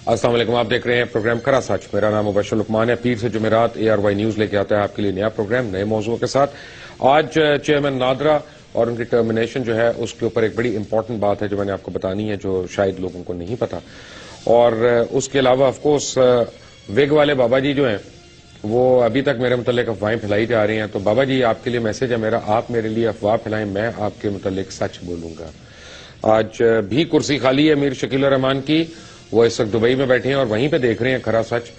السلام علیکم، آپ دیکھ رہے ہیں پروگرام کھرا سچ۔ میرا نام مبشر لقمان ہے۔ پیر سے جمعرات ARY نیوز لے کے آتا ہے آپ کے لیے نیا پروگرام نئے موضوع کے ساتھ۔ آج چیئرمین نادرا اور ان کی ٹرمینیشن جو ہے اس کے اوپر ایک بڑی امپورٹنٹ بات ہے جو میں نے آپ کو بتانی ہے، جو شاید لوگوں کو نہیں پتا۔ اور اس کے علاوہ آف کورس ویگ والے بابا جی جو ہیں وہ ابھی تک میرے متعلق افواہیں پھیلائی جا رہی ہیں، تو بابا جی آپ کے لیے میسج ہے میرا، آپ میرے لیے افواہ پھیلائیں، میں آپ کے متعلق سچ بولوں گا۔ آج بھی کرسی خالی ہے میر شکیل الرحمان کی، وہ اس وقت دبئی میں بیٹھے ہیں اور وہیں پہ دیکھ رہے ہیں کھرا سچ۔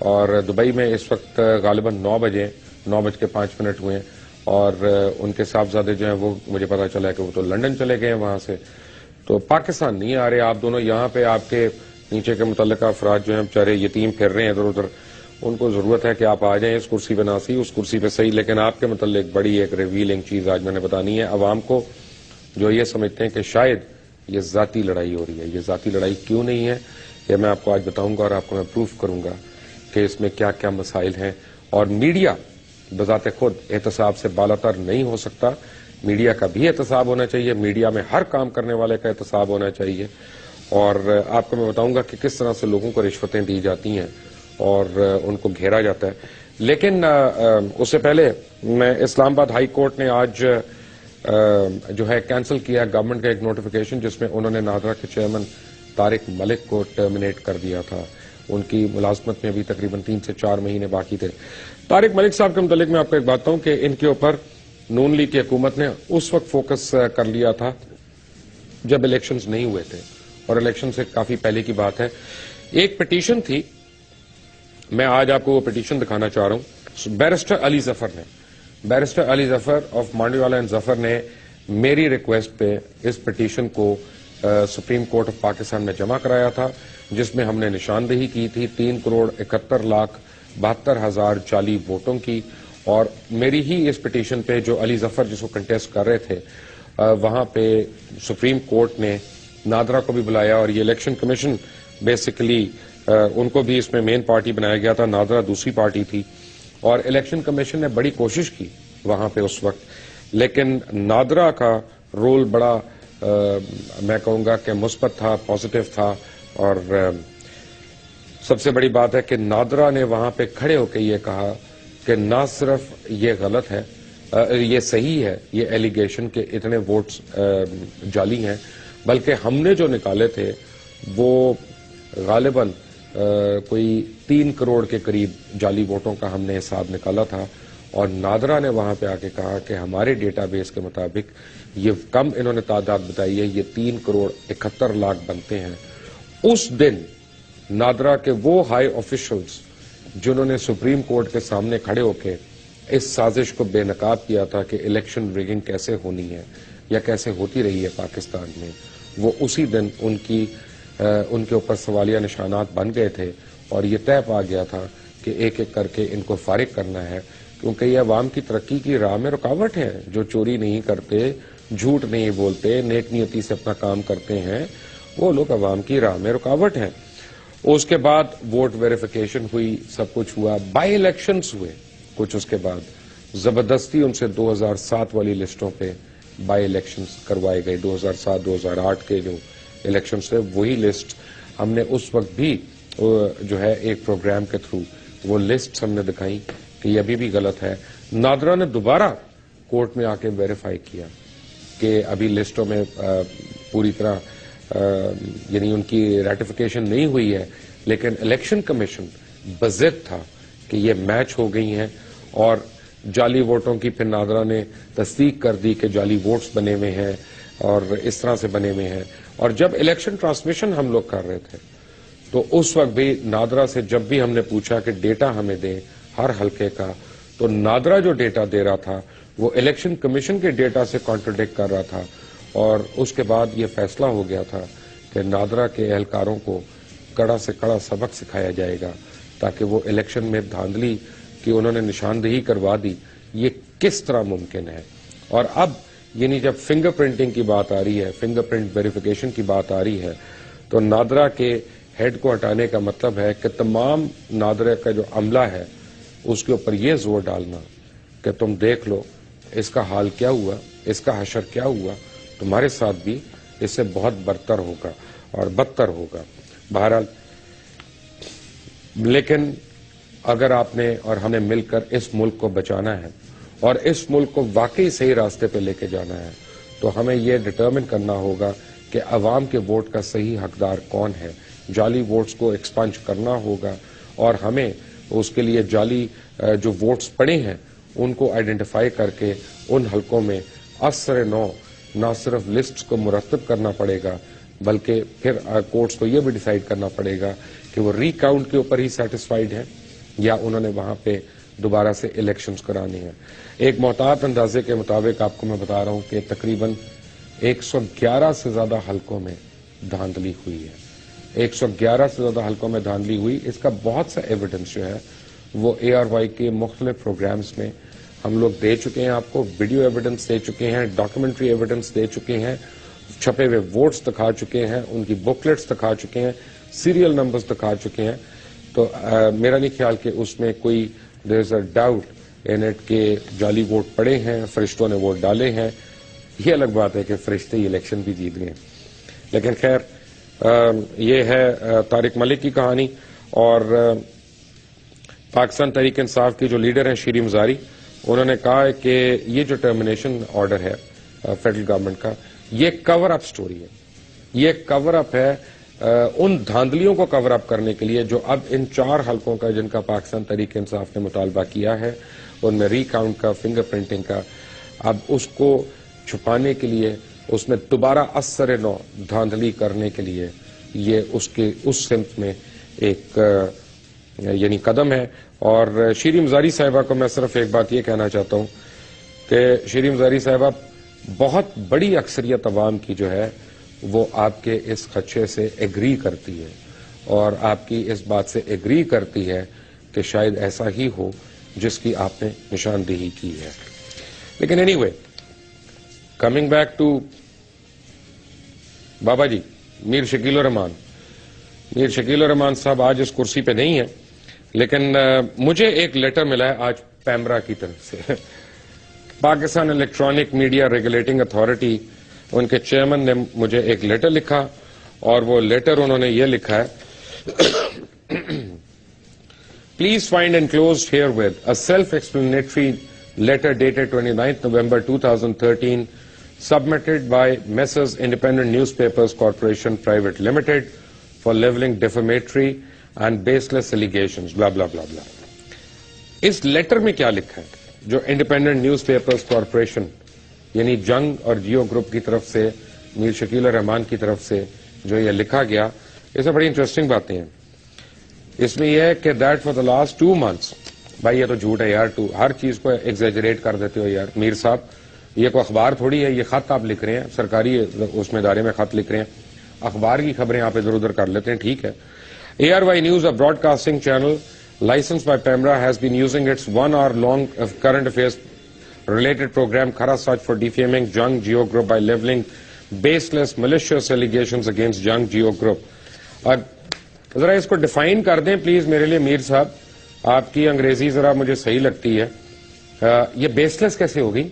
اور دبئی میں اس وقت غالباً 9 بجے 9:05 ہوئے ہیں، اور ان کے صاحبزادے جو ہیں وہ مجھے پتا چلا ہے کہ وہ تو لندن چلے گئے ہیں وہاں سے، تو پاکستان نہیں آ رہے آپ دونوں یہاں پہ۔ آپ کے نیچے کے متعلقہ افراد جو ہیں بیچارے یتیم پھر رہے ہیں ادھر ادھر، ان کو ضرورت ہے کہ آپ آ جائیں اس کرسی پہ، نہ سی اس کرسی پہ صحیح، لیکن آپ کے متعلق بڑی ایک ریویلنگ چیز آج میں نے بتانی ہے عوام کو، جو یہ سمجھتے ہیں کہ شاید یہ ذاتی لڑائی ہو رہی ہے۔ یہ ذاتی لڑائی کیوں نہیں ہے یہ میں آپ کو آج بتاؤں گا، اور آپ کو میں پروف کروں گا کہ اس میں کیا کیا مسائل ہیں۔ اور میڈیا بذات خود احتساب سے بالاتر نہیں ہو سکتا، میڈیا کا بھی احتساب ہونا چاہیے، میڈیا میں ہر کام کرنے والے کا احتساب ہونا چاہیے۔ اور آپ کو میں بتاؤں گا کہ کس طرح سے لوگوں کو رشوتیں دی جاتی ہیں اور ان کو گھیرا جاتا ہے۔ لیکن اس سے پہلے میں اسلام آباد ہائی کورٹ نے آج جو ہے کینسل کیا گورنمنٹ کا ایک نوٹیفیکیشن جس میں انہوں نے نادرا کے چیئرمین طارق ملک کو ٹرمینیٹ کر دیا تھا۔ ان کی ملازمت میں ابھی تقریباً 3 سے 4 مہینے باقی تھے۔ طارق ملک صاحب کے متعلق میں آپ کو ایک بات ہوں کہ ان کے اوپر نون لیگ کی حکومت نے اس وقت فوکس کر لیا تھا جب الیکشنز نہیں ہوئے تھے، اور الیکشن سے کافی پہلے کی بات ہے۔ ایک پٹیشن تھی، میں آج آپ کو وہ پٹیشن دکھانا چاہ رہا ہوں۔ بیرسٹر علی ظفر آف مانڈی والا اینڈ ظفر نے میری ریکویسٹ پہ اس پٹیشن کو سپریم کورٹ آف پاکستان میں جمع کرایا تھا، جس میں ہم نے نشاندہی کی تھی 3,71,72,000 جعلی ووٹوں کی۔ اور میری ہی اس پٹیشن پہ جو علی ظفر جس کو کنٹیسٹ کر رہے تھے، وہاں پہ سپریم کورٹ نے نادرا کو بھی بلایا، اور یہ الیکشن کمیشن بیسیکلی ان کو بھی اس میں مین پارٹی بنایا گیا تھا، نادرا دوسری پارٹی تھی۔ اور الیکشن کمیشن نے بڑی کوشش کی وہاں پہ اس وقت، لیکن نادرا کا رول بڑا میں کہوں گا کہ مثبت تھا، پازیٹو تھا۔ اور سب سے بڑی بات ہے کہ نادرا نے وہاں پہ کھڑے ہو کے یہ کہا کہ نہ صرف یہ غلط ہے، یہ صحیح ہے یہ ایلیگیشن کہ اتنے ووٹس جعلی ہیں، بلکہ ہم نے جو نکالے تھے وہ غالباً کوئی 3 کروڑ کے قریب جعلی ووٹوں کا ہم نے حساب نکالا تھا۔ اور نادرا نے وہاں پہ آ کے کہا کہ ہمارے ڈیٹا بیس کے مطابق یہ کم انہوں نے تعداد بتائی ہے، یہ 3,71,00,000 بنتے ہیں۔ اس دن نادرا کے وہ ہائی آفیشلز جنہوں نے سپریم کورٹ کے سامنے کھڑے ہو کے اس سازش کو بے نقاب کیا تھا کہ الیکشن ریگنگ کیسے ہونی ہے یا کیسے ہوتی رہی ہے پاکستان میں، وہ اسی دن ان کے اوپر سوالیہ نشانات بن گئے تھے، اور یہ طے پا گیا تھا کہ ایک ایک کر کے ان کو فارغ کرنا ہے، کیونکہ یہ عوام کی ترقی کی راہ میں رکاوٹ ہے۔ جو چوری نہیں کرتے، جھوٹ نہیں بولتے، نیک نیتی سے اپنا کام کرتے ہیں، وہ لوگ عوام کی راہ میں رکاوٹ ہیں۔ اس کے بعد ووٹ ویریفیکیشن ہوئی، سب کچھ ہوا، بائی الیکشنز ہوئے کچھ، اس کے بعد زبردستی ان سے 2007 والی لسٹوں پہ بائی الیکشنز کروائے گئے۔ 2007-2008 کے جو الیکشنز تھے وہی لسٹ ہم نے اس وقت بھی جو ہے ایک پروگرام کے تھرو وہ لسٹ ہم نے دکھائی کہ یہ ابھی بھی غلط ہے۔ نادرا نے دوبارہ کورٹ میں آ کے ویریفائی کیا کہ ابھی لسٹوں میں پوری طرح یعنی ان کی ریٹیفیکیشن نہیں ہوئی ہے، لیکن الیکشن کمیشن بضد تھا کہ یہ میچ ہو گئی ہیں، اور جعلی ووٹوں کی پھر نادرا نے تصدیق کر دی کہ جعلی ووٹس بنے ہوئے ہیں اور اس طرح سے بنے ہوئے ہیں۔ اور جب الیکشن ٹرانسمیشن ہم لوگ کر رہے تھے تو اس وقت بھی نادرا سے جب بھی ہم نے پوچھا کہ ڈیٹا ہمیں دیں ہر حلقے کا، تو نادرا جو ڈیٹا دے رہا تھا وہ الیکشن کمیشن کے ڈیٹا سے کانٹرڈکٹ کر رہا تھا۔ اور اس کے بعد یہ فیصلہ ہو گیا تھا کہ نادرا کے اہلکاروں کو کڑا سے کڑا سبق سکھایا جائے گا، تاکہ وہ الیکشن میں دھاندلی کی انہوں نے نشاندہی کروا دی، یہ کس طرح ممکن ہے۔ اور اب یعنی جب فنگر پرنٹنگ کی بات آ رہی ہے، فنگر پرنٹ ویریفیکیشن کی بات آ رہی ہے، تو نادرا کے ہیڈ کو ہٹانے کا مطلب ہے کہ تمام نادرا کا جو عملہ ہے اس کے اوپر یہ زور ڈالنا کہ تم دیکھ لو اس کا حال کیا ہوا، اس کا حشر کیا ہوا، تمہارے ساتھ بھی اس سے بہت برتر ہوگا اور بدتر ہوگا۔ بہرحال لیکن اگر آپ نے اور ہم نے مل کر اس ملک کو بچانا ہے اور اس ملک کو واقعی صحیح راستے پہ لے کے جانا ہے تو ہمیں یہ ڈٹرمن کرنا ہوگا کہ عوام کے ووٹ کا صحیح حقدار کون ہے. جعلی ووٹس کو ایکسپنج کرنا ہوگا اور ہمیں اس کے لیے جعلی جو ووٹس پڑے ہیں ان کو آئیڈینٹیفائی کر کے ان حلقوں میں اثر نو نہ صرف لسٹس کو مرتب کرنا پڑے گا بلکہ پھر کورٹس کو یہ بھی ڈیسائیڈ کرنا پڑے گا کہ وہ ری کاؤنٹ کے اوپر ہی سیٹسفائیڈ ہیں یا انہوں نے وہاں پہ دوبارہ سے الیکشنز کرانی ہیں. ایک محتاط اندازے کے مطابق آپ کو میں بتا رہا ہوں کہ تقریباً 111 سے زیادہ حلقوں میں دھاندلی ہوئی ہے. 111 سے زیادہ حلقوں میں دھاندلی ہوئی. اس کا بہت سا ایویڈنس جو ہے وہ ARY کے مختلف پروگرامز میں ہم لوگ دے چکے ہیں. آپ کو ویڈیو ایویڈنس دے چکے ہیں, ڈاکومنٹری ایویڈنس دے چکے ہیں, چھپے ہوئے ووٹس دکھا چکے ہیں, ان کی بکلیٹس دکھا چکے ہیں, سیریل نمبرز دکھا چکے ہیں. تو میرا نہیں خیال کہ اس میں کوئی دیر از اے ڈاؤٹ ان اٹ کہ جعلی ووٹ پڑے ہیں, فرشتوں نے ووٹ ڈالے ہیں. یہ الگ بات ہے کہ فرشتے ہی الیکشن بھی جیت گئے. لیکن خیر یہ ہے طارق ملک کی کہانی. اور پاکستان تحریک انصاف کی جو لیڈر ہیں شیری مزاری, انہوں نے کہا ہے کہ یہ جو ٹرمینیشن آرڈر ہے فیڈرل گورنمنٹ کا یہ کور اپ سٹوری ہے. یہ کور اپ ہے ان دھاندلیوں کو کور اپ کرنے کے لیے جو اب ان 4 حلقوں کا جن کا پاکستان تحریک انصاف نے مطالبہ کیا ہے ان میں ری کاؤنٹ کا, فنگر پرنٹنگ کا, اب اس کو چھپانے کے لیے اس میں دوبارہ اثر نو دھاندلی کرنے کے لیے یہ اس سمت میں ایک یعنی قدم ہے. اور شیری مزاری صاحبہ کو میں صرف ایک بات یہ کہنا چاہتا ہوں کہ شیری مزاری صاحبہ بہت بڑی اکثریت عوام کی جو ہے وہ آپ کے اس خدشے سے ایگری کرتی ہے اور آپ کی اس بات سے ایگری کرتی ہے کہ شاید ایسا ہی ہو جس کی آپ نے نشاندہی کی ہے. لیکن anyway, coming back to Baba ji میر شکیل الرحمان. میر شکیل الرحمان صاحب آج اس کرسی پہ نہیں ہیں, لیکن مجھے ایک لیٹر ملا ہے آج پیمرا کی طرف سے. Pakistan electronic media regulating authority, ان کے چیئرمین نے مجھے ایک لیٹر لکھا اور وہ لیٹر انہوں نے یہ لکھا ہے, please find enclosed here with a self explanatory letter dated 29th November 2013 submitted by Messrs Independent Newspapers Corporation Private Limited for leveling defamatory and baseless allegations blah blah blah blah. Us letter میں کیا لکھا ہے جو independent news papers corporation یعنی جنگ اور Jio group کی طرف سے میر شکیل الرحمان کی طرف سے جو یہ لکھا گیا, اس میں بڑی انٹرسٹنگ باتیں ہیں. اس میں یہ ہے کہ that for the last 2 months, بھائی یہ تو جھوٹ ہے یار, ہر چیز کو ایگزیجریٹ کر دیتے ہو یار میر صاحب. یہ کوئی اخبار تھوڑی ہے, یہ خط آپ لکھ رہے ہیں, سرکاری اس میں ادارے میں خط لکھ رہے ہیں, اخبار کی خبریں آپ ادھر ادھر کر لیتے ہیں, ٹھیک ہے. ARY News, a broadcasting channel licensed by PEMRA, has been using its 1 hour long current affairs related program Khara Sach for defaming Jung Geo Group by leveling baseless malicious allegations against Jung Geo Group. اور ذرا اس کو define کر دیں please میرے لیے میر صاحب, آپ کی انگریزی ذرا مجھے صحیح لگتی ہے. یہ بیس لیس کیسے ہوگی؟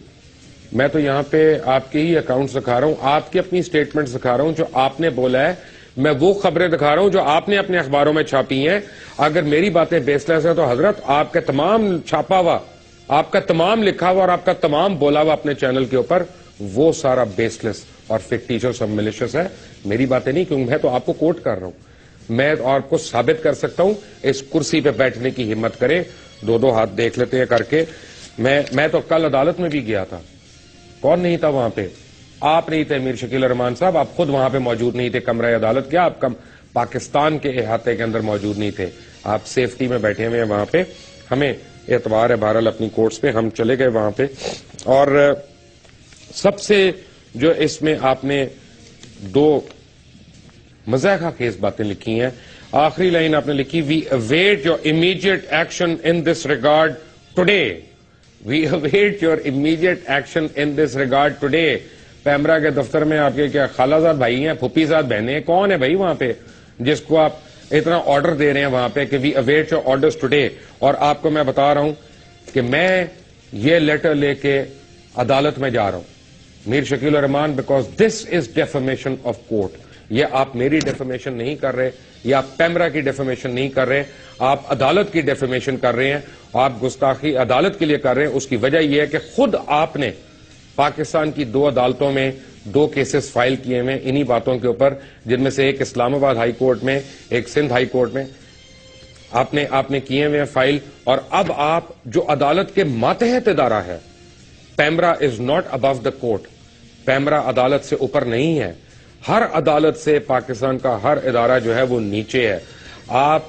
میں تو یہاں پہ آپ کے ہی اکاؤنٹس دکھا رہا ہوں, آپ کی اپنی سٹیٹمنٹس دکھا رہا ہوں جو آپ نے بولا ہے, میں وہ خبریں دکھا رہا ہوں جو آپ نے اپنے اخباروں میں چھاپی ہیں. اگر میری باتیں بیس لیس ہیں تو حضرت آپ کا تمام چھاپا ہوا, آپ کا تمام لکھا ہوا اور آپ کا تمام بولا ہوا اپنے چینل کے اوپر وہ سارا بیس لیس اور فکٹیشس اور ملیشس ہے. میری باتیں نہیں, کیوں میں تو آپ کو کوٹ کر رہا ہوں. میں آپ کو ثابت کر سکتا ہوں, اس کرسی پہ بیٹھنے کی ہمت کریں, 2 ہاتھ دیکھ لیتے ہیں کر کے. میں تو کل عدالت میں بھی گیا تھا. کون نہیں تھا وہاں پہ؟ آپ نہیں تھے میر شکیل الرحمان صاحب, آپ خود وہاں پہ موجود نہیں تھے کمرہ عدالت. کیا آپ پاکستان کے احاطے کے اندر موجود نہیں تھے؟ آپ سیفٹی میں بیٹھے ہوئے ہیں وہاں پہ. ہمیں اعتبار ہے بہرحال اپنی کورٹس پہ, ہم چلے گئے وہاں پہ. اور سب سے جو اس میں آپ نے 2 مضحکہ خیز باتیں لکھی ہیں, آخری لائن آپ نے لکھی, we await your immediate action in this regard today. We await your immediate action in this regard today. PEMRA کے دفتر میں آپ کے کیا خالہ زاد بھائی ہیں, پھوپھی زاد بہنیں ہیں, کون ہے بھائی وہاں پہ جس کو آپ اتنا آرڈر دے رہے ہیں وہاں پہ کہ we await your orders today? اور آپ کو میں بتا رہا ہوں کہ میں یہ لیٹر لے کے عدالت میں جا رہا ہوں Mir Shakil ur-Rahman, because this is defamation of court. یہ آپ میری ڈیفیمیشن نہیں کر رہے, یہ آپ پیمرا کی ڈیفیمیشن نہیں کر رہے، آپ عدالت کی ڈیفیمیشن کر رہے ہیں، آپ گستاخی عدالت کے لیے کر رہے ہیں. اس کی وجہ یہ ہے کہ خود آپ نے پاکستان کی 2 عدالتوں میں 2 کیسز فائل کیے ہیں انہی باتوں کے اوپر، جن میں سے ایک اسلام آباد ہائی کورٹ میں، ایک سندھ ہائی کورٹ میں آپ نے کیے ہوئے فائل. اور اب آپ جو عدالت کے ماتحت ادارہ ہے، PEMRA is not above the court, PEMRA عدالت سے اوپر نہیں ہے. ہر عدالت سے پاکستان کا ہر ادارہ جو ہے وہ نیچے ہے. آپ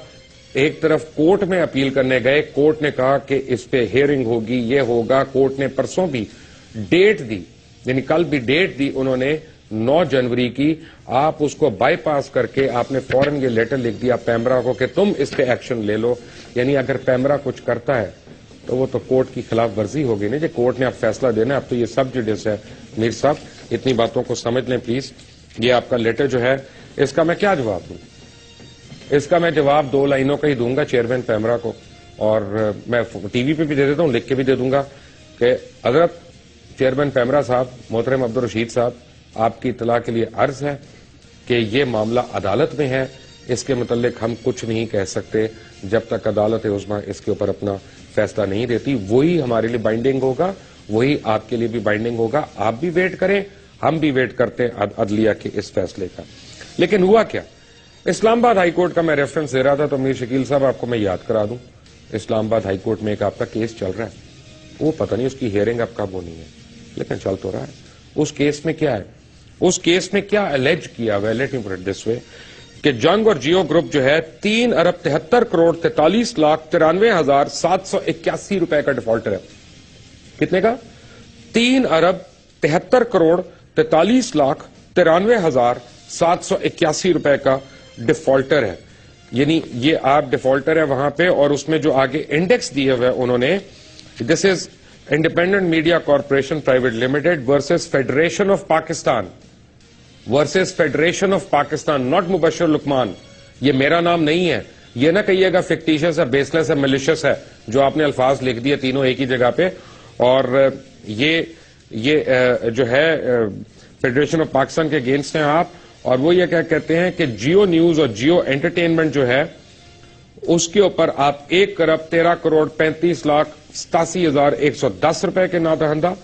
ایک طرف کورٹ میں اپیل کرنے گئے، کورٹ نے کہا کہ اس پہ ہیئرنگ ہوگی، یہ ہوگا. کورٹ نے پرسوں بھی ڈیٹ دی، یعنی کل بھی ڈیٹ دی انہوں نے 9 جنوری کی. آپ اس کو بائی پاس کر کے آپ نے فوراً یہ لیٹر لکھ دیا پیمرا کو کہ تم اس پہ ایکشن لے لو. یعنی اگر پیمرا کچھ کرتا ہے تو وہ تو کورٹ کی خلاف ورزی ہوگی نا. جو کورٹ نے اب فیصلہ دینا ہے، اب تو یہ سب جڈس ہے. میر صاحب اتنی باتوں کو سمجھ لیں پلیز. یہ آپ کا لیٹر جو ہے، اس کا میں کیا جواب دوں؟ اس کا میں جواب 2 لائنوں کا ہی دوں گا چیئرمین پیمرا کو، اور میں ٹی وی پہ بھی دے دیتا ہوں، لکھ کے بھی دے دوں گا کہ حضرت چیئرمین پیمرا صاحب، محترم عبدالرشید صاحب، آپ کی اطلاع کے لیے عرض ہے کہ یہ معاملہ عدالت میں ہے. اس کے متعلق ہم کچھ نہیں کہہ سکتے جب تک عدالت عظمیٰ اس کے اوپر اپنا فیصلہ نہیں دیتی. وہی ہمارے لیے بائنڈنگ ہوگا، وہی آپ کے لیے بھی بائنڈنگ ہوگا. آپ بھی ویٹ کریں، ہم بھی ویٹ کرتے ہیں عدلیہ کے اس فیصلے کا. لیکن ہوا کیا؟ اسلام آباد ہائی کورٹ کا میں ریفرنس دے رہا تھا تو میر شکیل صاحب آپ کو میں یاد کرا دوں. اسلام آباد ہائی کورٹ میں ایک آپ کا کیس چل رہا ہے، وہ پتہ نہیں اس کی ہیئرنگ اب کب ہونی ہے، لیکن چل تو رہا ہے. اس کیس میں کیا ہے؟ اس کیس میں کیا الیج کیا ہوا ہے؟ Let me put it this وے کہ جنگ اور جیو گروپ جو ہے 3 ارب 73 کروڑ 43 لاکھ 93,781 روپے کا ڈیفالٹر ہے. کتنے کا؟ 3 ارب 73 کروڑ 43 لاکھ 93,781 روپے کا ڈیفالٹر ہے. یعنی یہ آپ ڈیفالٹر ہے وہاں پہ، اور اس میں جو آگے انڈیکس دیے ہوئے انہوں نے، this is independent media corporation private limited versus federation of Pakistan, versus federation of Pakistan, not Mubashir Luqman. یہ میرا نام نہیں ہے، یہ نہ کہیے گا فکٹیشس ہے، بیس لیس ہے، ملیشس ہے جو آپ نے الفاظ لکھ دیے تینوں ایک ہی جگہ پہ. اور یہ جو ہے فیڈریشن آف پاکستان کے اگینسٹ ہیں آپ. اور وہ یہ کیا کہتے ہیں کہ جیو نیوز اور جیو انٹرٹینمنٹ جو ہے اس کے اوپر آپ 1 ارب 13 کروڑ 35 لاکھ 87,110 روپے کے نادہندہ،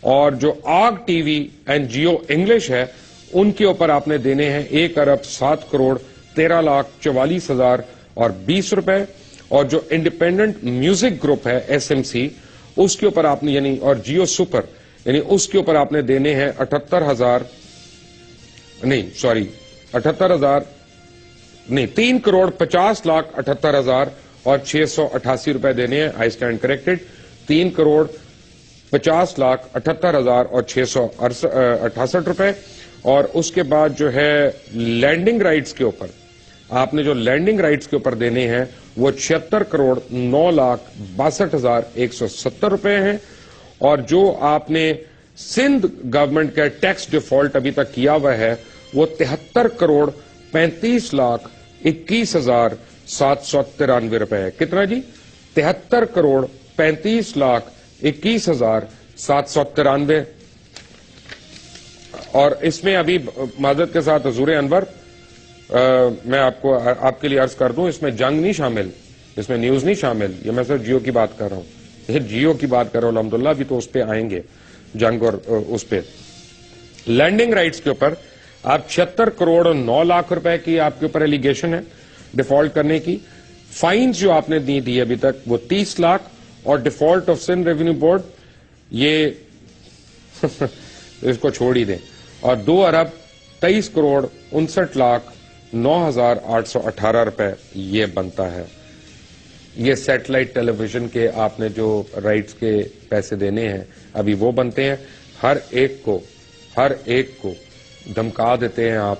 اور جو Aag T V and Geo English ہے ان کے اوپر آپ نے دینے ہیں 1 ارب 7 کروڑ 13 لاکھ 44,020 روپے. اور جو انڈیپینڈنٹ میوزک گروپ ہے SMC، اس کے اوپر آپ نے یعنی اور جیو سپر یعنی اس کے اوپر آپ نے دینے ہیں 3 کروڑ 50 لاکھ 78,000 اور 688 روپے دینے ہیں. I stand corrected, 3 crore 50 lakh 78,000 اور 668 روپے. اور اس کے بعد جو ہے لینڈنگ رائٹس کے اوپر آپ نے جو لینڈنگ رائٹس کے اوپر دینے ہیں وہ 76 کروڑ 9 لاکھ 62,170 روپے ہیں. اور جو آپ نے سندھ گورنمنٹ کا ٹیکس ڈیفالٹ ابھی تک کیا ہوا ہے وہ 73 کروڑ 35 لاکھ 21,793 روپے ہے. کتنا جی؟ 73 کروڑ 35 لاکھ 21,793. اور اس میں ابھی معذرت کے ساتھ حضور انور میں آپ کے لیے عرض کر دوں، اس میں جنگ نہیں شامل، اس میں نیوز نہیں شامل. یہ میں صرف جیو کی بات کر رہا ہوں، جیو کی بات کر رہا ہوں. الحمدللہ ابھی تو اس پہ آئیں گے، جنگ اور اس پہ. لینڈنگ رائٹس کے اوپر آپ 76 کروڑ اور 9 لاکھ روپے کی آپ کے اوپر ایلیگیشن ہے ڈیفالٹ کرنے کی. فائنز جو آپ نے دی ابھی تک وہ 30 لاکھ. اور default of Sindh revenue board یہ اس کو چھوڑ ہی دیں. اور 2 ارب 23 کروڑ 59 لاکھ 9,818 روپے یہ بنتا ہے. یہ سیٹلائٹ ٹیلی ویژن کے آپ نے جو رائٹس کے پیسے دینے ہیں ابھی وہ بنتے ہیں. ہر ایک کو دھمکا دیتے ہیں آپ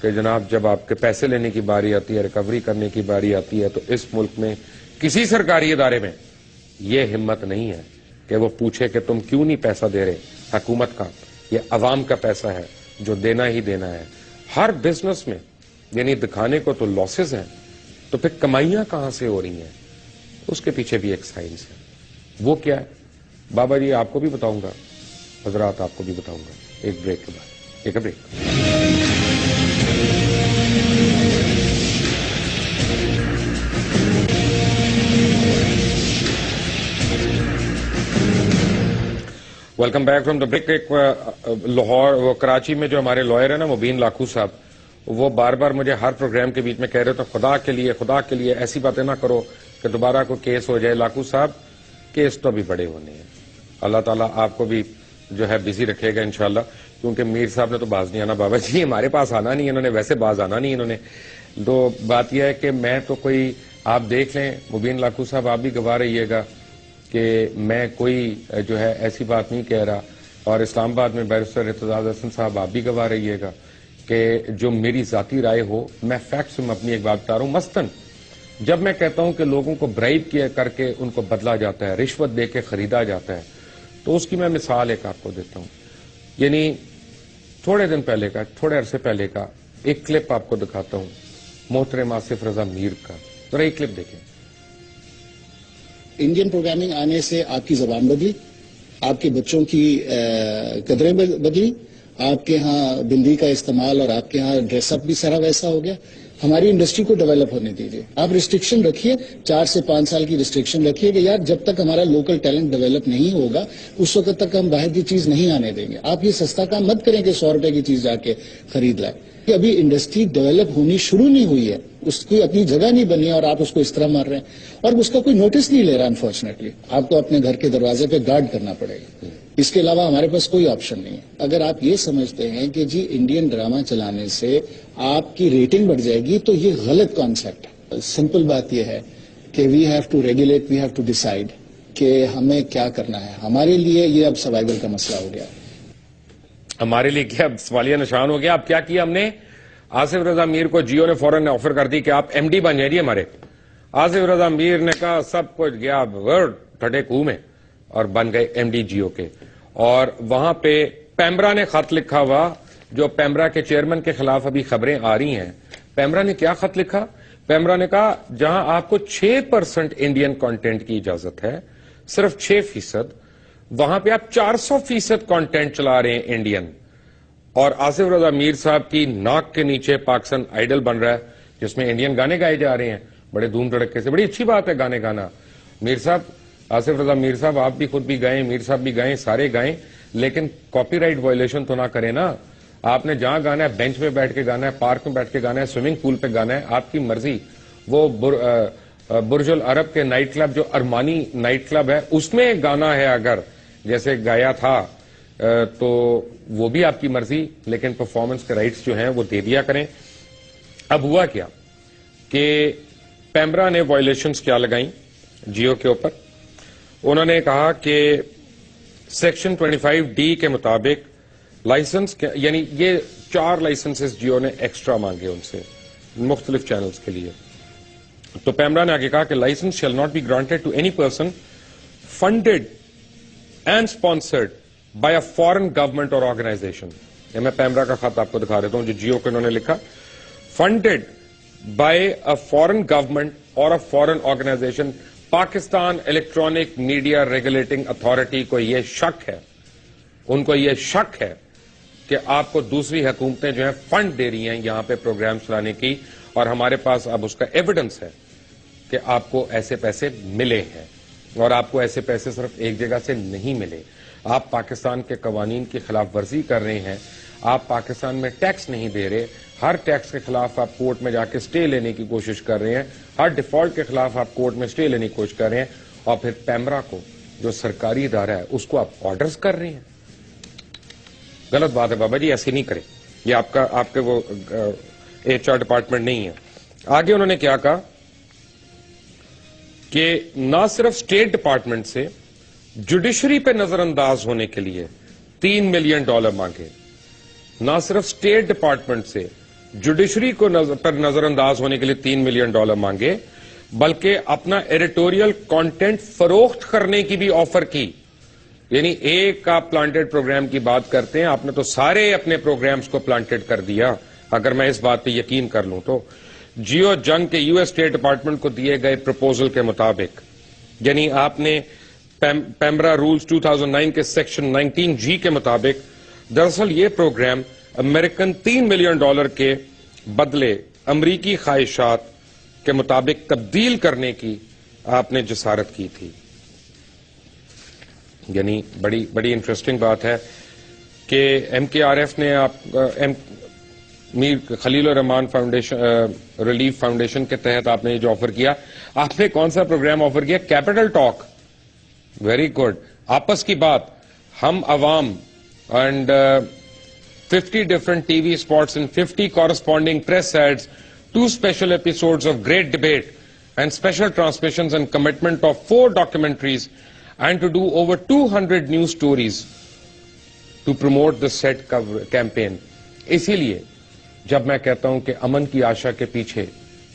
کہ جناب جب آپ کے پیسے لینے کی باری آتی ہے، ریکوری کرنے کی باری آتی ہے، تو اس ملک میں کسی سرکاری ادارے میں یہ ہمت نہیں ہے کہ وہ پوچھے کہ تم کیوں نہیں پیسہ دے رہے. حکومت کا یہ عوام کا پیسہ ہے جو دینا ہی دینا ہے. ہر بزنس میں یعنی دکھانے کو تو لاسز ہیں، تو پھر کمائیاں کہاں سے ہو رہی ہیں؟ اس کے پیچھے بھی ایک سائنس ہے. وہ کیا ہے بابا جی؟ آپ کو بھی بتاؤں گا، حضرات آپ کو بھی بتاؤں گا ایک بریک کے بعد. ایک break. Welcome back from the break. ایک لاہور وہ کراچی میں جو ہمارے لائر ہیں نا مبین لاکھو صاحب, وہ بار بار مجھے ہر پروگرام کے بیچ میں کہہ رہے تو خدا کے لیے ایسی باتیں نہ کرو کہ دوبارہ کوئی کیس ہو جائے. لاکھو صاحب کیس تو ابھی بڑے ہونے ہیں, اللہ تعالیٰ آپ کو بھی جو ہے بزی رکھے گا انشاءاللہ, کیونکہ میر صاحب نے تو باز نہیں آنا بابا جی, ہمارے پاس آنا نہیں, انہوں نے ویسے باز آنا نہیں انہوں نے. تو بات یہ ہے کہ میں تو کوئی, آپ دیکھ لیں مبین لاکھو صاحب آپ بھی گواہ رہیے گا کہ میں کوئی جو ہے ایسی بات نہیں کہہ رہا, اور اسلام آباد میں بیرسٹر ارتضاء حسن صاحب آپ بھی گواہ رہیے گا کہ جو میری ذاتی رائے ہو, میں فیکٹس میں اپنی ایک بات بتا رہا ہوں. مثلاً جب میں کہتا ہوں کہ لوگوں کو برائب کیا کر کے ان کو بدلا جاتا ہے, رشوت دے کے خریدا جاتا ہے, تو اس کی میں مثال ایک آپ کو دیتا ہوں. یعنی تھوڑے عرصے پہلے کا ایک کلپ آپ کو دکھاتا ہوں محترم آصف رضا میر کا, ذرا ایک کلپ دیکھیں. انڈین پروگرامنگ آنے سے آپ کی زبان بدلی, آپ کے بچوں کی قدریں بدلی, آپ کے ہاں بندی کا استعمال اور آپ کے ہاں ڈریس اپ بھی سارا ویسا ہو گیا. ہماری انڈسٹری کو ڈیولپ ہونے دیجیے. آپ ریسٹرکشن رکھیے, 4 سے 5 سال کی ریسٹرکشن رکھیے کہ یار جب تک ہمارا لوکل ٹیلنٹ ڈیولپ نہیں ہوگا اس وقت تک ہم باہر کی چیز نہیں آنے دیں گے. آپ یہ سستا کام مت کریں کہ 100 روپے کی چیز جا کے خرید لائیں. کہ ابھی انڈسٹری ڈیولپ ہونی شروع نہیں ہوئی ہے, اس کی اپنی جگہ نہیں بنی ہے اور آپ اس کو اس طرح مار رہے ہیں اور اس کا کوئی نوٹس نہیں لے رہا. انفارچونیٹلی آپ کو اپنے گھر کے دروازے پہ گارڈ کرنا پڑے گا, اس کے علاوہ ہمارے پاس کوئی آپشن نہیں ہے. اگر آپ یہ سمجھتے ہیں کہ جی انڈین ڈرامہ چلانے سے آپ کی ریٹنگ بڑھ جائے گی تو یہ غلط کانسیپٹ ہے. سمپل بات یہ ہے کہ we have to regulate, we have to decide کہ ہمیں کیا کرنا ہے. ہمارے لیے یہ اب سروائیول کا مسئلہ ہو گیا ہے. ہمارے لیے کیا سوالیہ نشان ہو گیا. اب کیا کیا ہم نے, آصف رضا میر کو جیو نے فوراً آفر کر دی کہ آپ ایم ڈی بن جائیں جی ہمارے. آصف رضا میر نے کہا سب کچھ گیا ورڈ ٹھٹے کوہ میں اور بن گئے ایم ڈی جیو کے. اور وہاں پہ پیمرا نے خط لکھا ہوا, جو پیمرا کے چیئرمین کے خلاف ابھی خبریں آ رہی ہیں. پیمرا نے کیا خط لکھا, پیمرا نے کہا جہاں آپ کو 6% انڈین کانٹینٹ کی اجازت ہے, صرف 6%, وہاں پہ آپ 400% کانٹینٹ چلا رہے ہیں انڈین. اور آصف رضا میر صاحب کی ناک کے نیچے پاکستان آئیڈل بن رہا ہے جس میں انڈین گانے گائے جا رہے ہیں بڑے دھوم دھڑکے سے. بڑی اچھی بات ہے گانے گانا. میر صاحب, آصف رضا میر صاحب آپ بھی خود بھی گائیں, میر صاحب بھی گائیں, سارے گائیں, لیکن کاپی رائٹ وائلیشن تو نہ کریں نا. آپ نے جہاں گانا ہے بینچ پہ بیٹھ کے گانا ہے, پارک میں بیٹھ کے گانا ہے, سوئمنگ پول پہ گانا ہے, آپ کی مرضی. وہ برج العرب کے نائٹ کلب جو ارمانی نائٹ کلب ہے اس میں گانا ہے اگر جیسے گایا تھا تو وہ بھی آپ کی مرضی, لیکن پرفارمنس کے رائٹس جو ہیں وہ دے دیا کریں. اب ہوا کیا کہ پیمرا نے وائلیشنز کیا لگائیں جیو کے اوپر. انہوں نے کہا کہ سیکشن 25D کے مطابق لائسنس, یعنی یہ 4 لائسنسز جیو نے ایکسٹرا مانگے ان سے مختلف چینلز کے لیے. تو پیمرا نے آگے کہا کہ licence shall not be granted to any person funded and sponsored by a foreign government اور آرگنائزیشن. یہ میں پیمرا کا خط آپ کو دکھا دیتا ہوں جو جیو کو انہوں نے لکھا. Funded by a foreign government اور a foreign organisation. Pakistan electronic media regulating authority کو یہ شک ہے, ان کو یہ شک ہے کہ آپ کو دوسری حکومتیں جو ہیں فنڈ دے رہی ہیں یہاں پہ پروگرام چلانے کی, اور ہمارے پاس اب اس کا ایویڈنس ہے کہ آپ کو ایسے پیسے ملے ہیں, اور آپ کو ایسے پیسے صرف ایک جگہ سے نہیں ملے. آپ پاکستان کے قوانین کی خلاف ورزی کر رہے ہیں, آپ پاکستان میں ٹیکس نہیں دے رہے, ہر ٹیکس کے خلاف آپ کورٹ میں جا کے سٹے لینے کی کوشش کر رہے ہیں, ہر ڈیفالٹ کے خلاف آپ کورٹ میں سٹے لینے کی کوشش کر رہے ہیں, اور پھر پیمرا کو جو سرکاری ادارہ ہے اس کو آپ آرڈرز کر رہے ہیں. غلط بات ہے بابا جی, ایسے نہیں کریں, یہ آپ کے وہ HR ڈپارٹمنٹ نہیں ہے. آگے انہوں نے کیا کہا کہ نہ صرف اسٹیٹ ڈپارٹمنٹ سے جوڈیشری پہ نظر انداز ہونے کے لیے $3 ملین مانگے, نہ صرف اسٹیٹ ڈپارٹمنٹ سے جوڈیشری کو پر نظر انداز ہونے کے لیے $3 ملین مانگے, بلکہ اپنا ایڈیٹوریل کانٹینٹ فروخت کرنے کی بھی آفر کی. یعنی ایک آپ پلانٹڈ پروگرام کی بات کرتے ہیں, آپ نے تو سارے اپنے پروگرامز کو پلانٹڈ کر دیا اگر میں اس بات پہ یقین کر لوں تو. جیو جنگ کے US اسٹیٹ ڈپارٹمنٹ کو دیے گئے پروپوزل کے مطابق, یعنی آپ نے پیمرا رولز 2009 کے سیکشن 19G کے مطابق دراصل یہ پروگرام امریکن $3 ملین کے بدلے امریکی خواہشات کے مطابق تبدیل کرنے کی آپ نے جسارت کی تھی. یعنی بڑی انٹرسٹنگ بات ہے کہ ایم کے آر ایف نے میر خلیل الرحمان فاؤنڈیشن ریلیف فاؤنڈیشن کے تحت آپ نے یہ جو آفر کیا, آپ نے کون سا پروگرام آفر کیا؟ Capital talk. Very good. آپس کی بات, ہم عوام, and 50 different TV spots and 50 corresponding press ads, 2 special episodes of great debate and special transmissions, and commitment of 4 documentaries, and to do over 200 news stories to promote the said campaign. اسی لیے جب میں کہتا ہوں کہ امن کی آشا کے پیچھے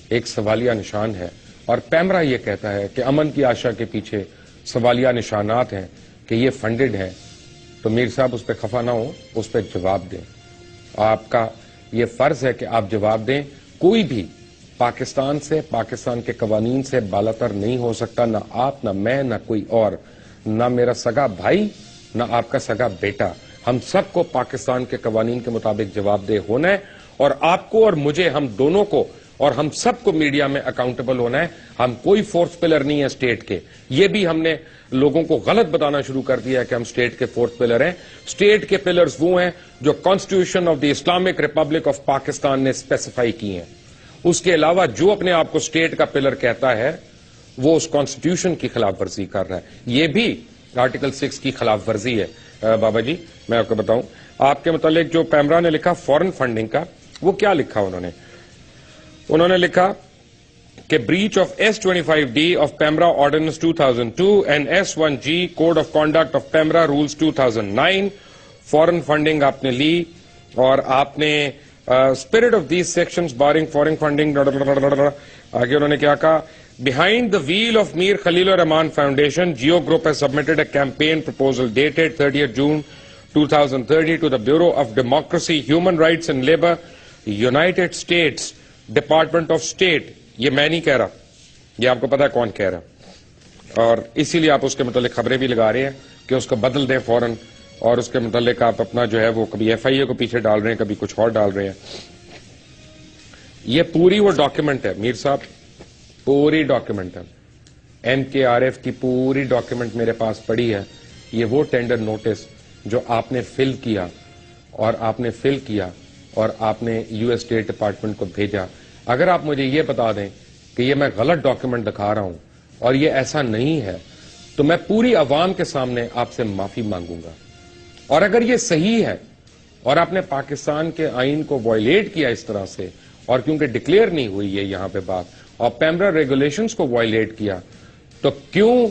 ایک سوالیہ نشان ہے, اور پیمرا یہ کہتا ہے کہ امن کی آشا کے پیچھے سوالیہ نشانات ہیں کہ یہ فنڈڈ ہے, تو میر صاحب اس پہ خفا نہ ہو, اس پہ جواب دیں. آپ کا یہ فرض ہے کہ آپ جواب دیں. کوئی بھی پاکستان سے, پاکستان کے قوانین سے بالاتر نہیں ہو سکتا, نہ آپ, نہ میں, نہ کوئی اور, نہ میرا سگا بھائی, نہ آپ کا سگا بیٹا. ہم سب کو پاکستان کے قوانین کے مطابق جواب دہ ہونا ہے, اور آپ کو اور مجھے, ہم دونوں کو اور ہم سب کو میڈیا میں اکاؤنٹیبل ہونا ہے. ہم کوئی فورتھ پلر نہیں ہے اسٹیٹ کے. یہ بھی ہم نے لوگوں کو غلط بتانا شروع کر دیا ہے کہ ہم اسٹیٹ کے فورتھ پلر ہیں. اسٹیٹ کے پلرز وہ ہیں جو constitution of the Islamic republic of Pakistan نے اسپیسیفائی کی ہیں. اس کے علاوہ جو اپنے آپ کو اسٹیٹ کا پلر کہتا ہے وہ اس کانسٹیٹیوشن کی خلاف ورزی کر رہا ہے. یہ بھی آرٹیکل 6 کی خلاف ورزی ہے. بابا جی میں آپ کو بتاؤں, آپ کے متعلق جو پیمرا نے لکھا فورن فنڈنگ کا, وہ کیا لکھا انہوں نے لکھا کہ breach of S25D of PEMRA Ordinance 2002 and S1G Code of Conduct of PEMRA Rules 2009. Foreign funding آپ نے لی, اور آپ نے spirit of these sections barring foreign funding. آگے انہوں نے کیا کہا, behind the wheel of Mir Khalil Rahman Foundation, Geo Group has submitted a campaign proposal dated 30th June 2030 to the Bureau of Democracy, Human Rights and Labour, United States Department of State. یہ میں نہیں کہہ رہا, یہ آپ کو پتا ہے کون کہہ رہا, اور اسی لیے آپ اس کے متعلق خبریں بھی لگا رہے ہیں کہ اس کو بدل دیں فوراً, اور اس کے متعلق آپ اپنا جو ہے وہ کبھی ایف آئی اے کو پیچھے ڈال رہے ہیں, کبھی کچھ اور ڈال رہے ہیں. یہ پوری وہ ڈاکیومنٹ ہے میر صاحب, پوری ڈاکیومنٹ ہے. ایم کے آر ایف کی پوری ڈاکیومنٹ میرے پاس پڑی ہے. یہ وہ ٹینڈر نوٹس جو آپ نے فل کیا, اور آپ نے یو ایس اسٹیٹ ڈپارٹمنٹ کو بھیجا. اگر آپ مجھے یہ بتا دیں کہ یہ میں غلط ڈاکیومنٹ دکھا رہا ہوں اور یہ ایسا نہیں ہے, تو میں پوری عوام کے سامنے آپ سے معافی مانگوں گا. اور اگر یہ صحیح ہے اور آپ نے پاکستان کے آئین کو وائلیٹ کیا اس طرح سے, اور کیونکہ ڈکلیئر نہیں ہوئی ہے یہاں پہ بات, اور پیمرا ریگولیشنز کو وائلیٹ کیا, تو کیوں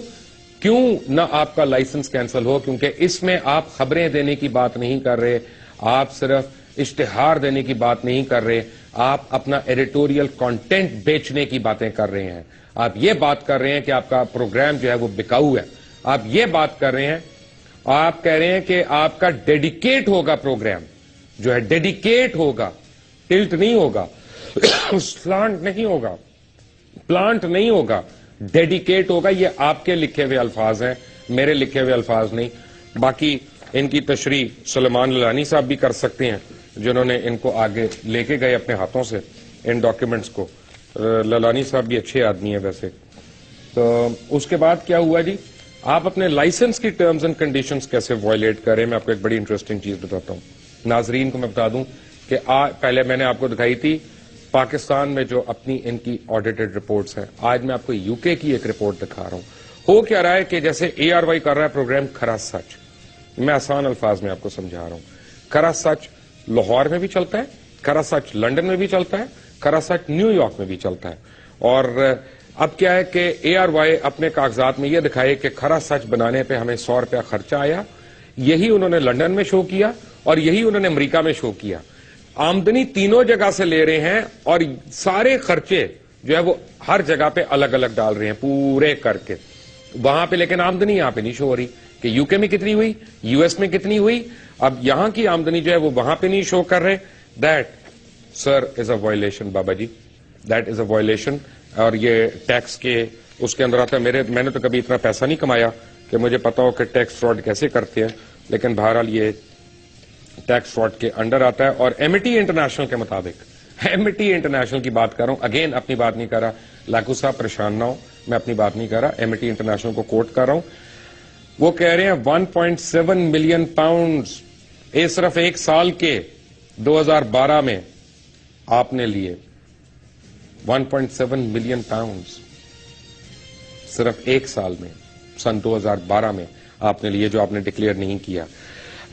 نہ آپ کا لائسنس کینسل ہو؟ کیونکہ اس میں آپ خبریں دینے کی بات نہیں کر رہے, آپ صرف اشتہار دینے کی بات نہیں کر رہے, آپ اپنا ایڈیٹوریل کانٹینٹ بیچنے کی باتیں کر رہے ہیں. آپ یہ بات کر رہے ہیں کہ آپ کا پروگرام جو ہے وہ بکاؤ ہے. آپ یہ بات کر رہے ہیں, آپ کہہ رہے ہیں کہ آپ کا ڈیڈیکیٹ ہوگا, پروگرام جو ہے ڈیڈیکیٹ ہوگا, ٹلٹ نہیں ہوگا, سلانٹ نہیں ہوگا, ڈیڈیکیٹ ہوگا. یہ آپ کے لکھے ہوئے الفاظ ہیں, میرے لکھے ہوئے الفاظ نہیں. باقی ان کی تشریح سلیمان للانی صاحب بھی کر سکتے ہیں, جنہوں نے ان کو آگے لے کے گئے اپنے ہاتھوں سے ان ڈاکیومنٹس کو. للانی صاحب بھی اچھے آدمی ہیں ویسے. تو اس کے بعد کیا ہوا جی, آپ اپنے لائسنس کی ٹرمز اینڈ کنڈیشنز کیسے وائلیٹ کریں. میں آپ کو ایک بڑی انٹرسٹنگ چیز بتاتا ہوں. ناظرین کو میں بتا دوں کہ پہلے میں نے آپ کو دکھائی تھی پاکستان میں جو اپنی ان کی آڈیٹڈ رپورٹس ہیں. آج میں آپ کو یو کے کی ایک رپورٹ دکھا رہا ہوں. ہو کیا رہا ہے کہ جیسے اے آر وائی کر رہا ہے پروگرام کھرا سچ, میں آسان الفاظ میں آپ کو سمجھا رہا ہوں. کھرا سچ لاہور میں بھی چلتا ہے, کھرا سچ لنڈن میں بھی چلتا ہے, کھرا سچ نیو یارک میں بھی چلتا ہے. اور اب کیا ہے کہ اے آر وائی اپنے کاغذات میں یہ دکھائے کہ کھرا سچ بنانے پہ ہمیں 100 روپیہ خرچہ آیا. یہی انہوں نے لنڈن میں شو کیا اور یہی انہوں نے امریکہ میں شو کیا. آمدنی تینوں جگہ سے لے رہے ہیں, اور سارے خرچے جو ہے وہ ہر جگہ پہ الگ الگ ڈال رہے ہیں پورے کر کے وہاں پہ, لیکن آمدنی یہاں پہ نہیں شو ہو رہی کہ یو کے میں کتنی ہوئی, یو ایس میں کتنی ہوئی. اب یہاں کی آمدنی جو ہے وہ وہاں پہ نہیں شو کر رہے. That sir is a violation بابا جی, دیٹ از اے وائلیشن. اور یہ ٹیکس کے اس کے اندر آتا ہے. میں نے تو کبھی اتنا پیسہ نہیں کمایا کہ مجھے پتا ہو کہ ٹیکس فراڈ کیسے کرتے ہیں, لیکن بہرحال یہ ٹیکس فراڈ کے انڈر آتا ہے. اور ایمٹی انٹرنیشنل کے مطابق, ایمٹی انٹرنیشنل کی بات کر رہا ہوں, اگین اپنی بات نہیں کر رہا, لاکھو صاحب پریشان نہ ہو, میں اپنی بات نہیں کر رہا, ایمٹی انٹرنیشنل کو کوٹ کر رہا ہوں. وہ کہہ رہے ہیں 1.7 ملین پاؤنڈز صرف ایک سال کے 2012 میں آپ نے لیے. 1.7 ملین پاؤنڈز صرف ایک سال میں سن 2012 میں آپ نے لیے, جو آپ نے ڈکلیئر نہیں کیا.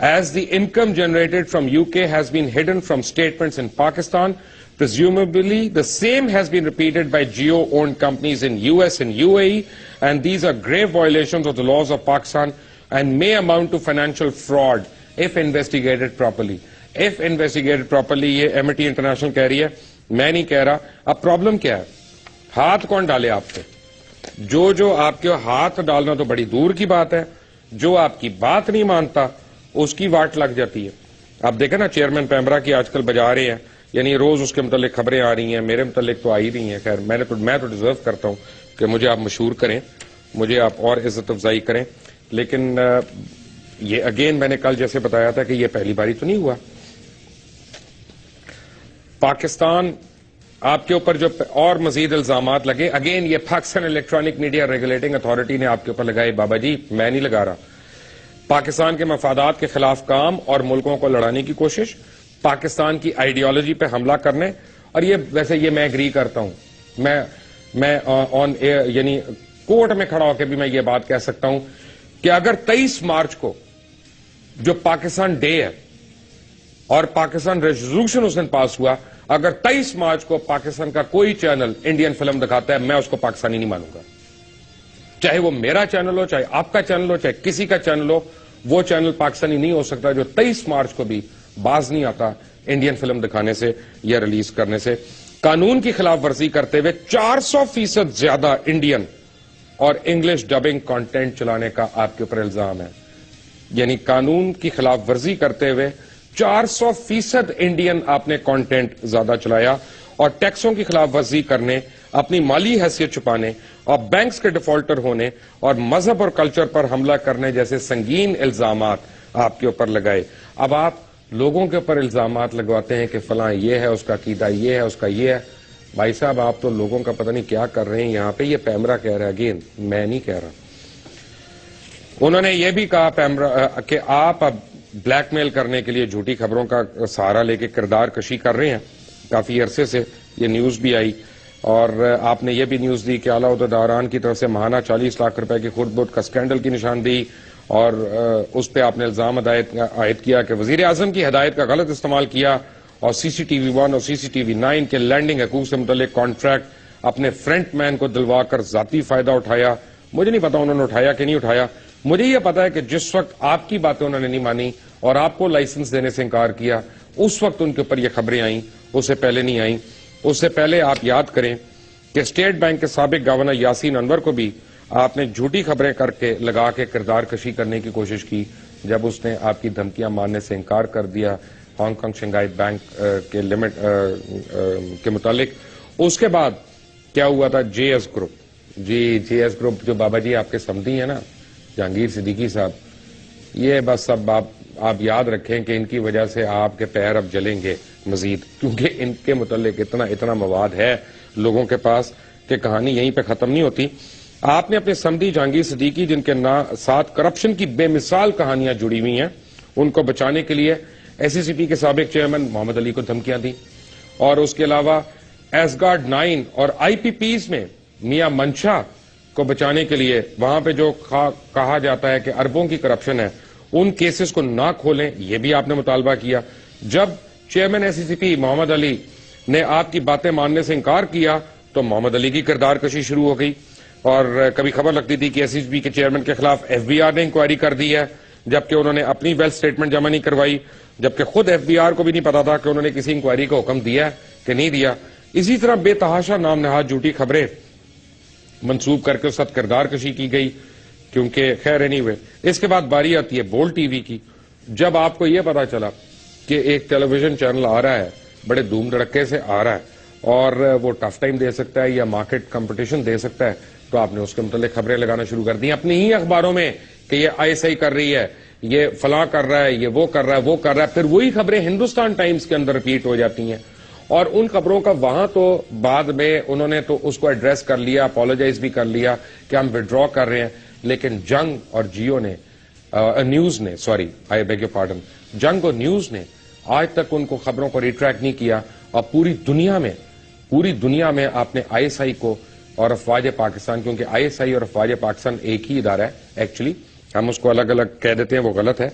As the income generated from UK has been hidden from statements in Pakistan, presumably the same has been repeated by Jio-owned companies in US and UAE, and these are grave violations of the laws of Pakistan and may amount to financial fraud if investigated properly. If investigated properly, یہ Amity International کہہ رہی ہے, میں نہیں کہہ رہا. اب problem کیا ہے؟ ہاتھ کون ڈالے آپ پہ؟ جو آپ کے ہاتھ ڈالنا تو بڑی دور کی بات ہے, جو آپ کی بات نہیں مانتا اس کی واٹ لگ جاتی ہے. آپ دیکھیں نا, چیئرمین پیمرا کی آج کل بجا رہے ہیں, یعنی روز اس کے متعلق خبریں آ رہی ہیں, میرے متعلق تو آ ہی رہی ہیں. خیر میں تو ڈیزرو کرتا ہوں کہ مجھے آپ مشہور کریں, مجھے آپ اور عزت افزائی کریں, لیکن یہ اگین میں نے کل جیسے بتایا تھا کہ یہ پہلی باری تو نہیں ہوا. پاکستان آپ کے اوپر جو اور مزید الزامات لگے, اگین یہ Pakistan electronic media regulating authority نے آپ کے اوپر لگائے. بابا جی میں نہیں لگا رہا. پاکستان کے مفادات کے خلاف کام اور ملکوں کو لڑانے کی کوشش, پاکستان کی آئیڈیالوجی پہ حملہ کرنے, اور یہ ویسے یہ میں ایگری کرتا ہوں, میں آن یعنی کورٹ میں کھڑا ہو کے بھی میں یہ بات کہہ سکتا ہوں کہ اگر 23 مارچ کو جو پاکستان ڈے ہے اور پاکستان ریزولوشن اس دن پاس ہوا, اگر 23 مارچ کو پاکستان کا کوئی چینل انڈین فلم دکھاتا ہے, میں اس کو پاکستانی نہیں مانوں گا. چاہے وہ میرا چینل ہو, چاہے آپ کا چینل ہو, چاہے کسی کا چینل ہو, وہ چینل پاکستانی نہیں ہو سکتا جو 23 مارچ کو بھی باز نہیں آتا انڈین فلم دکھانے سے یا ریلیز کرنے سے. قانون کی خلاف ورزی کرتے ہوئے 400% زیادہ انڈین اور انگلش ڈبنگ کانٹینٹ چلانے کا آپ کے اوپر الزام ہے. یعنی قانون کی خلاف ورزی کرتے ہوئے 400% انڈین آپ نے کانٹینٹ زیادہ چلایا, اور ٹیکسوں کی خلاف ورزی کرنے, اپنی مالی حیثیت چھپانے اور بینکس کے ڈیفالٹر ہونے اور مذہب اور کلچر پر حملہ کرنے جیسے سنگین الزامات آپ کے اوپر لگائے. اب آپ لوگوں کے اوپر الزامات لگواتے ہیں کہ فلاں یہ ہے, اس کا عقیدہ یہ ہے, اس کا یہ ہے. بھائی صاحب آپ تو لوگوں کا پتہ نہیں کیا کر رہے ہیں یہاں پہ. یہ پیمرا کہہ رہا ہے, اگین میں نہیں کہہ رہا. انہوں نے یہ بھی کہا پیمرا کہ آپ اب بلیک میل کرنے کے لیے جھوٹی خبروں کا سہارا لے کے کردار کشی کر رہے ہیں. کافی عرصے سے یہ نیوز بھی آئی, اور آپ نے یہ بھی نیوز دی کہ اعلیٰ عہدیداران کی طرف سے ماہانہ 40 لاکھ روپے کی خرد برد کا اسکینڈل کی نشاندہی, اور اس پہ آپ نے الزام عائد کیا کہ وزیر اعظم کی ہدایت کا غلط استعمال کیا, اور CCTV 1 اور CCTV 9 کے لینڈنگ حقوق سے متعلق کانٹریکٹ اپنے فرنٹ مین کو دلوا کر ذاتی فائدہ اٹھایا. مجھے نہیں پتا انہوں نے اٹھایا کہ نہیں اٹھایا. مجھے یہ پتا ہے کہ جس وقت آپ کی باتیں انہوں نے نہیں مانی اور آپ کو لائسنس دینے سے انکار کیا, اس وقت ان کے اوپر یہ خبریں آئیں, اس سے پہلے نہیں آئیں. اس سے پہلے آپ یاد کریں کہ اسٹیٹ بینک کے سابق گورنر یاسین انور کو بھی آپ نے جھوٹی خبریں کر کے لگا کے کردار کشی کرنے کی کوشش کی, جب اس نے آپ کی دھمکیاں ماننے سے انکار کر دیا ہانگ کانگ شنگھائی بینک کے لمٹ کے متعلق. اس کے بعد کیا ہوا تھا؟ JS گروپ, JS گروپ جو بابا جی آپ کے سمدھی ہیں نا, جہانگیر صدیقی صاحب, یہ بس سب آپ یاد رکھیں کہ ان کی وجہ سے آپ کے پیر اب جلیں گے مزید, کیونکہ ان کے متعلق اتنا مواد ہے لوگوں کے پاس کہ کہانی یہیں پہ ختم نہیں ہوتی. آپ نے اپنے سمدھی جہانگیر صدیقی, جن کے ساتھ کرپشن کی بے مثال کہانیاں جڑی ہوئی ہیں, ان کو بچانے کے لیے SECP کے سابق چیئرمین محمد علی کو دھمکیاں دی, اور اس کے علاوہ ایسگارڈ 9 اور IPPs میں میاں منشا کو بچانے کے لیے وہاں پہ جو کہا جاتا ہے کہ اربوں کی کرپشن ہے, ان کیسز کو نہ کھولیں, یہ بھی آپ نے مطالبہ کیا. جب چیئرمین SECP محمد علی نے آپ کی باتیں ماننے سے انکار کیا تو محمد علی کی کردار کشی شروع ہو گئی, اور کبھی خبر لگتی تھی کہ SECP کے چیئرمین کے خلاف FBR نے انکوائری کر دی ہے, جبکہ انہوں نے اپنی ویلتھ سٹیٹمنٹ جمع نہیں کروائی, جبکہ خود FBR کو بھی نہیں پتا تھا کہ انہوں نے کسی انکوائری کا حکم دیا کہ نہیں دیا. اسی طرح بے تحاشا نام نہاد جھوٹی خبریں منسوب کر کے اس وقت کردار کشی کی گئی, کیونکہ خیر anyway. اس کے بعد باری آتی ہے بولڈ ٹی وی کی. جب آپ کو یہ پتا چلا کہ ایک ٹیلی ویژن چینل آ رہا ہے, بڑے دھوم دھڑکے سے آ رہا ہے, اور وہ ٹف ٹائم دے سکتا ہے یا مارکیٹ کمپٹیشن دے سکتا ہے, تو آپ نے اس کے متعلق خبریں لگانا شروع کر دی اپنی ہی اخباروں میں کہ یہ ISI کر رہی ہے, یہ فلاں کر رہا ہے, یہ وہ کر رہا ہے, وہ کر رہا ہے. پھر وہی خبریں ہندوستان ٹائمز کے اندر ریپیٹ ہو جاتی ہیں, اور ان خبروں کا وہاں تو بعد میں انہوں نے تو اس کو ایڈریس کر لیا, اپولوجائز بھی کر لیا کہ ہم وڈرا کر رہے ہیں, لیکن جنگ اور جیو نے نیوز نے آئی بیگ یور پارڈن، جنگ اور نیوز نے آج تک ان کو خبروں کو ریٹریکٹ نہیں کیا، اور پوری دنیا میں آپ نے آئی ایس آئی کو اور افواج پاکستان، کیونکہ آئی ایس آئی اور افواج پاکستان ایک ہی ادارہ ہے ایکچولی، ہم اس کو الگ الگ کہہ دیتے ہیں، وہ غلط ہے،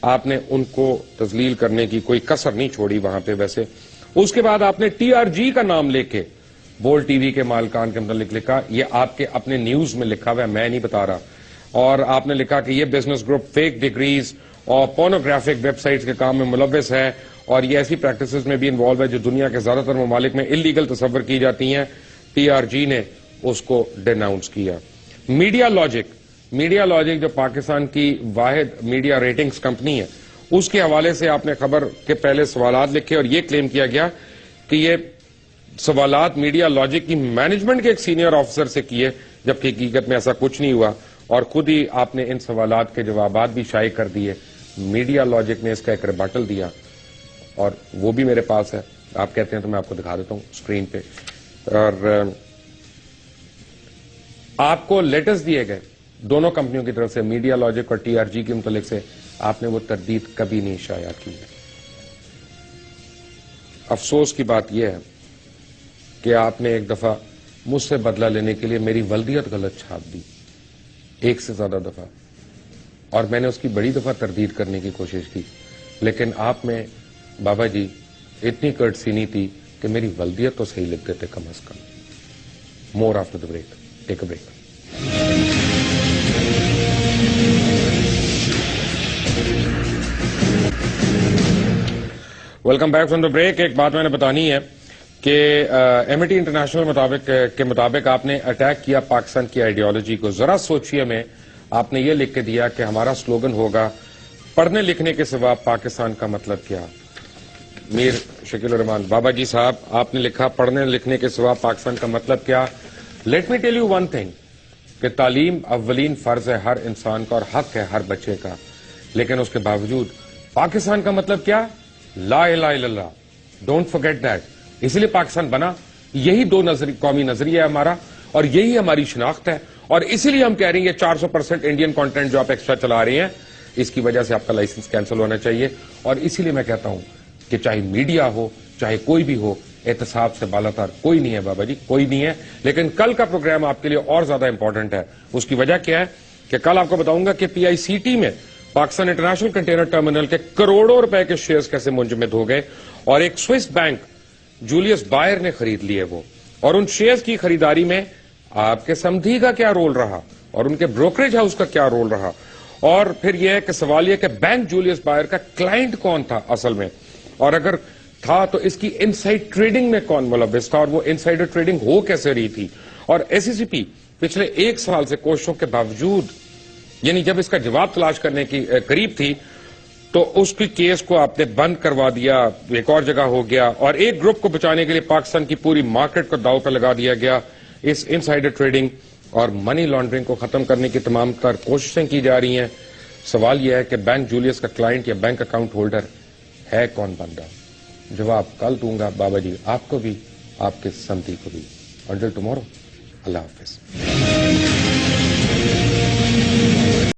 آپ نے ان کو تذلیل کرنے کی کوئی کسر نہیں چھوڑی وہاں پہ. ویسے اس کے بعد آپ نے ٹی آر جی کا نام لے کے بول ٹی وی کے مالکان کے متعلق لکھا، یہ آپ کے اپنے نیوز میں لکھا ہوا ہے، میں نہیں بتا رہا، اور آپ نے لکھا کہ یہ بزنس گروپ فیک ڈگریز اور پورنوگرافک ویب سائٹس کے کام میں ملوث ہے، اور یہ ایسی پریکٹسز میں بھی انوالو ہے جو دنیا کے زیادہ تر ممالک میں انلیگل تصور کی جاتی ہیں. ٹی آر جی نے اس کو ڈیناؤنس کیا. میڈیا لاجک جو پاکستان کی واحد میڈیا ریٹنگز کمپنی ہے، اس کے حوالے سے آپ نے خبر کے پہلے سوالات لکھے اور یہ کلیم کیا گیا کہ یہ سوالات میڈیا لاجک کی مینجمنٹ کے ایک سینئر آفیسر سے کیے، جبکہ حقیقت میں ایسا کچھ نہیں ہوا، اور خود ہی آپ نے ان سوالات کے جوابات بھی شائع کر دیے. میڈیا لاجک نے اس کا ایک ریبٹل دیا اور وہ بھی میرے پاس ہے، آپ کہتے ہیں تو میں آپ کو دکھا دیتا ہوں اسکرین پہ. اور آپ کو لیٹرز دیے گئے دونوں کمپنیوں کی طرف سے، میڈیا لاجک اور ٹی آر جی کے متعلق سے، آپ نے وہ تردید کبھی نہیں شائع کی ہے. افسوس کی بات یہ ہے کہ آپ نے ایک دفعہ مجھ سے بدلہ لینے کے لیے میری ولدیت غلط چھاپ دی، ایک سے زیادہ دفعہ، اور میں نے اس کی بڑی دفعہ تردید کرنے کی کوشش کی، لیکن آپ میں بابا جی اتنی کرٹسی نہیں تھی کہ میری ولدیت تو صحیح لکھ دیتے کم از کم. More after the break. Take a break. Welcome back from the break. ایک بات میں نے بتانی ہے کہ ایم ٹی انٹرنیشنل کے مطابق آپ نے اٹیک کیا پاکستان کی آئیڈیالوجی کو. ذرا سوچئے میں آپ نے یہ لکھ کے دیا کہ ہمارا سلوگن ہوگا پڑھنے لکھنے کے سوا پاکستان کا مطلب کیا. میر شکیل الرحمان بابا جی صاحب، آپ نے لکھا پڑھنے لکھنے کے سوا پاکستان کا مطلب کیا. Let me tell you one thing کہ تعلیم اولین فرض ہے ہر انسان کا اور حق ہے ہر بچے کا، لیکن اس کے باوجود پاکستان کا مطلب کیا؟ لا الہ الا اللہ. Don't forget that. اسی لیے پاکستان بنا. یہی دو قومی نظریہ ہے ہمارا، اور یہی ہماری شناخت ہے، اور اسی لیے ہم کہہ رہے ہیں یہ 400% انڈین کانٹینٹ جو آپ ایکسٹرا چلا رہے ہیں، اس کی وجہ سے آپ کا لائسنس کینسل ہونا چاہیے. اور اسی لیے میں کہتا ہوں کہ چاہے میڈیا ہو چاہے کوئی بھی ہو، احتساب سے بالاتر کوئی نہیں ہے بابا جی، کوئی نہیں ہے. لیکن کل کا پروگرام آپ کے لیے اور زیادہ امپورٹنٹ ہے. اس کی وجہ کیا ہے کہ کل آپ کو بتاؤں گا کہ پی آئی سی ٹی میں پاکستان انٹرنیشنل کنٹینر ٹرمینل کے کروڑوں روپے کے شیئرز کیسے منجمد ہو گئے، اور ایک سوئس بینک جولیس بائر نے خرید لیے وہ، اور ان شیئرز کی خریداری میں آپ کے سمدھی کا کیا رول رہا اور ان کے بروکریج ہاؤس کا کیا رول رہا. اور پھر یہ ہے کہ سوال یہ کہ بینک جولیس بائر کا کلائنٹ کون تھا اصل میں، اور اگر تھا تو اس کی انسائڈ ٹریڈنگ میں کون ملوث تھا، اور وہ انسائڈر ٹریڈنگ ہو کیسے رہی تھی. اور ایس سی سی پی پچھلے 1 سال سے کوششوں کے باوجود، یعنی جب اس کا جواب تلاش کرنے کی قریب تھی تو اس کی کیس کو آپ نے بند کروا دیا، ایک اور جگہ ہو گیا، اور ایک گروپ کو بچانے کے لیے پاکستان کی پوری مارکیٹ کو داؤ پہ لگا دیا گیا. اس انسائڈر ٹریڈنگ اور منی لانڈرنگ کو ختم کرنے کی تمام تر کوششیں کی جا رہی ہیں. سوال یہ ہے کہ بینک جولیس کا کلائنٹ یا بینک اکاؤنٹ ہولڈر ہے کون بندہ؟ جواب کل دوں گا بابا جی، آپ کو بھی آپ کے سمدھی کو بھی. انٹل ٹمارو، اللہ حافظ.